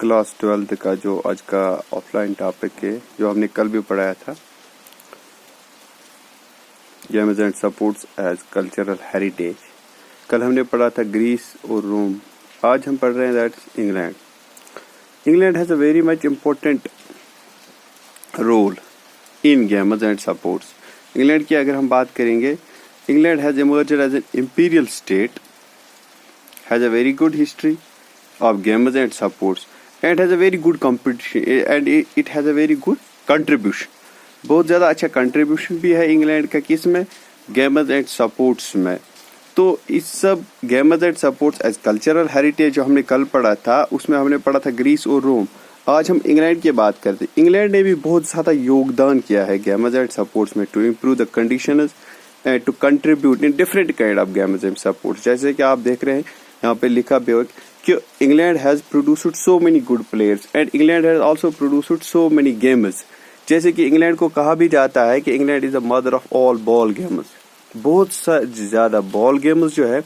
Class 12th का जो आज का ऑफलाइन टॉपिक है, जो हमने कल भी पढ़ाया था, games and sports as cultural heritage. कल हमने पढ़ा था ग्रीस और रोम। आज हम पढ़ रहे हैं that's England. England has a very much important role in games and sports. England की अगर हम बात करेंगे, England has emerged as an imperial state, has a very good history of games and supports and has a very good competition and it has a very good contribution। बहुत ज़्यादा अच्छा contribution भी है इंग्लैंड का किस में, games and sports में। तो इस सब games and sports as cultural heritage जो हमने कल पढ़ा था, उसमें हमने पढ़ा था ग्रीस और रोम। आज हम इंग्लैंड की बात करते हैं। इंग्लैंड ने भी बहुत ज़्यादा योगदान किया है गेम्स एंड सपोर्ट्स में to improve the conditions and to contribute in different kind of games and sports. जैसे कि आप देख रहे हैं यहाँ पे लिखा भी हो कि England has produced so many good players and England has also produced so many games. जैसे कि इंग्लैंड को कहा भी जाता है कि England is the mother of all ball games. बहुत ज़्यादा बॉल गेम्स जो है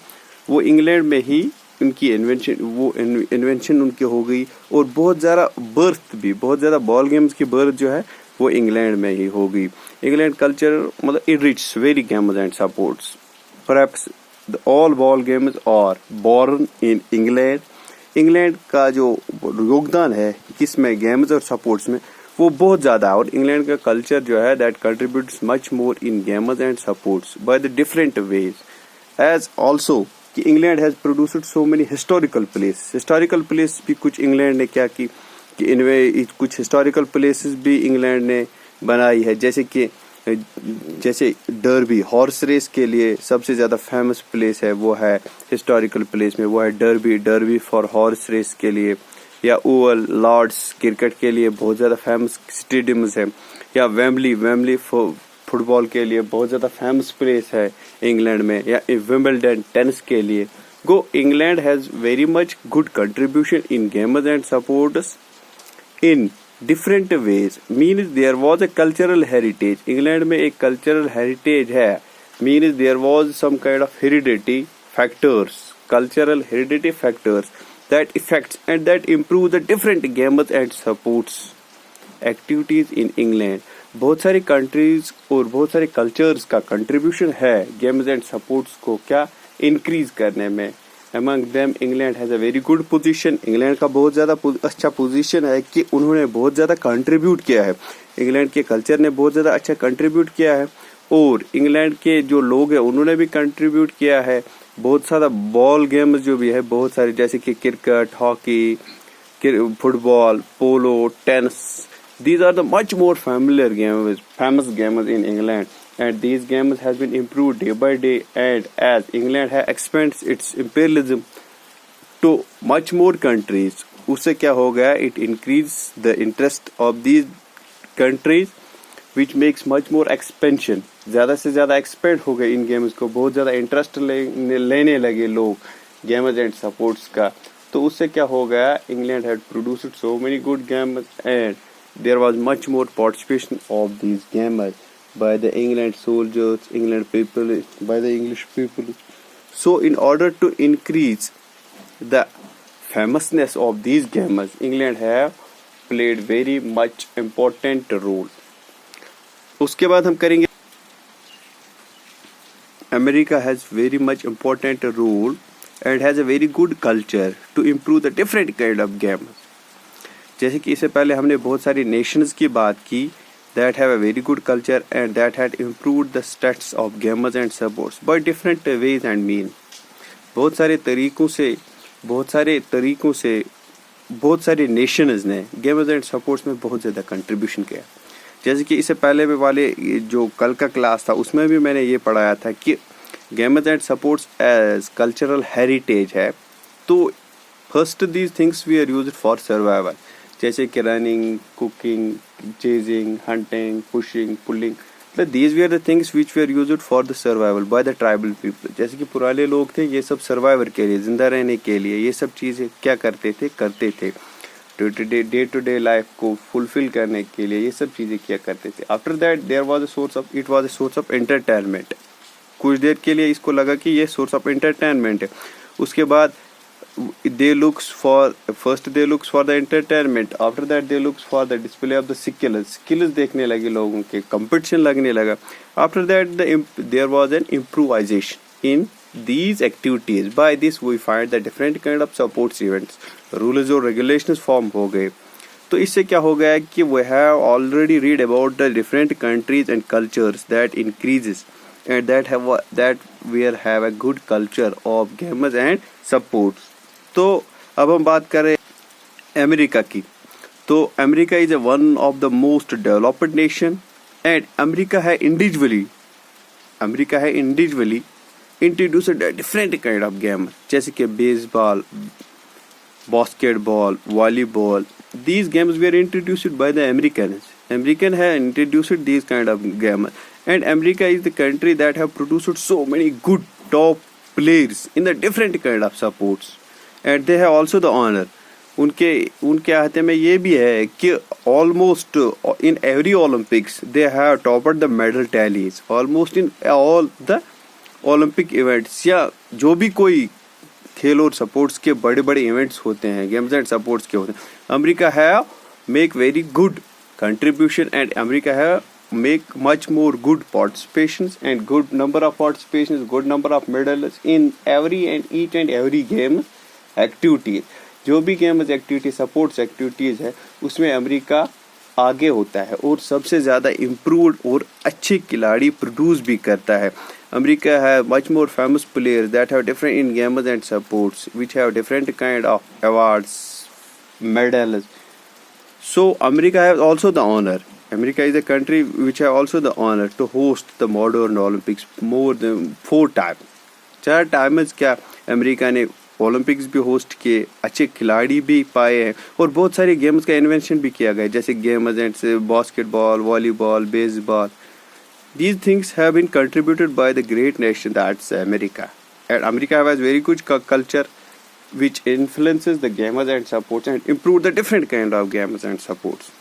वो इंग्लैंड में ही उनकी इन्वेंशन उनकी हो गई, और बहुत ज़्यादा बहुत ज़्यादा बॉल गेम्स की बर्थ जो है वो इंग्लैंड में ही हो गई। इंग्लैंड कल्चर मतलब it rich very games and supports. Perhaps all ball games are born in England। England का जो योगदान है किसमें, गेम्स और सपोर्ट्स में, वो बहुत ज़्यादा है। और इंग्लैंड का कल्चर जो है that contributes much more in games and sports by the different ways. As also कि England has produced so many historical place भी कुछ इंग्लैंड ने क्या की कि इनमें कुछ हिस्टोरिकल प्लेसेस भी इंग्लैंड ने बनाई है। जैसे डर्बी, हॉर्स रेस के लिए सबसे ज़्यादा फेमस प्लेस है वो है हिस्टोरिकल प्लेस में, वो है डर्बी फॉर हॉर्स रेस के लिए, या ओवल लॉर्ड्स क्रिकेट के लिए बहुत ज़्यादा फेमस स्टेडियम्स है, या वेम्बली फुटबॉल के लिए बहुत ज़्यादा फेमस प्लेस है इंग्लैंड में, या विंबलडन टेनिस के लिए। England has very much good contribution in games and sports in different ways. Means there was a cultural heritage. England में एक कल्चरल हेरिटेज है। Means there was some kind of heredity factors, cultural heredity factors that effects and that improve the different games and sports activities in England. बहुत सारी countries और बहुत सारे cultures का contribution है गेम्स एंड सपोर्ट्स को क्या इंक्रीज करने में। Among them, England has a very good position। England का बहुत ज़्यादा अच्छा पोजीशन है कि उन्होंने बहुत ज़्यादा कंट्रीब्यूट किया है। इंग्लैंड के कल्चर ने बहुत ज़्यादा अच्छा कंट्रीब्यूट किया है, और इंग्लैंड के जो लोग हैं उन्होंने भी कंट्रीब्यूट किया है। बहुत सारा बॉल गेम्स जो भी है बहुत सारे, जैसे कि cricket, hockey, football, polo, tennis, these are the much more famous games in England, and these games has been improved day by day, and as England has expands its imperialism to much more countries, उससे क्या हो गया, it increase the interest of these countries which makes much more expansion। ज़्यादा से ज़्यादा expand हो गए इन games को, बहुत ज़्यादा इंटरेस्ट लेने लगे लोग गेम्स एंड सपोर्ट्स का। तो उससे क्या हो गया, England had produced so many good games and there was much more participation of these games by the England soldiers, England people, by the English people. So in order to increase the famousness of these games, England have played very much important role। उसके बाद हम करेंगे America has very much important role and has a very good culture to improve the different kind of games। जैसे कि इससे पहले हमने बहुत सारी नेशंस की बात की that have a very good culture and that had improved the states of games and sports by different ways and mean. बहुत सारे तरीकों से बहुत सारे नेशंस ने गेम्स एंड सपोर्ट्स में बहुत ज़्यादा कंट्रीब्यूशन किया। जैसे कि इससे पहले वाले जो कल का क्लास था उसमें भी मैंने ये पढ़ाया था कि games and sports as cultural heritage है। तो first these things we are used for survival, जैसे कि running, cooking, chasing, hunting, pushing, pulling, these were the things which were used for the survival by the tribal people। जैसे कि पुराने लोग थे, ये सब सर्वाइवर के लिए, जिंदा रहने के लिए ये सब चीज़ें क्या करते थे डे टू डे लाइफ को फुलफिल करने के लिए ये सब चीज़ें क्या करते थे। After that there was it was a source of entertainment. कुछ देर के लिए इसको लगा कि ये सोर्स ऑफ एंटरटेनमेंट है। उसके बाद they looks for the entertainment. After that they looks for the display of the skills देखने लगे लोगों के, competition लगने लगा. After that there was an improvisation in these activities. By this we find the different kind of sports events. Rules और regulations form हो गए. तो इससे क्या हो गया कि we have already read about the different countries and cultures that increases and that we have a good culture of games and sports. तो अब हम बात करें अमेरिका की. तो America is one of the most developed nation and America है individually introduced different kind of game, जैसे कि baseball, basketball, volleyball. These games were introduced by the Americans. American have introduced these kind of games, and America is the country that have produced so many good top players in the different kind of sports, and they have also the honor. उनके हाथ में ये भी है कि almost in every Olympics they have topped the medal tallies almost in all the Olympic events. या जो भी कोई खेल और स्पोर्ट्स के बड़े बड़े इवेंट्स होते हैं, गेम्स एंड स्पोर्ट्स के होते हैं, अमेरिका है make very good contribution and America है make much more good participations and good number of participations, good number of medals in every and each and every game activities. जो भी games activity sports activities है उसमें America आगे होता है और सबसे ज़्यादा इम्प्रूव्ड और अच्छे खिलाड़ी प्रोड्यूस भी करता है. अमेरिका है much more famous players that have different in games and sports which have different kind of awards, medals. So America has also the honor. America is a country which has also the honor to host the modern Olympics more than 4 times. 4 times क्या America ने Olympics भी host किए, अच्छे खिलाड़ी भी पाए हैं और बहुत सारे गेम्स का इन्वेंशन भी किया गया, जैसे games and basketball, volleyball, baseball. These things have been contributed by the great nation that's America. And America has very good culture which influences the games and sports and improve the different kind of games and sports.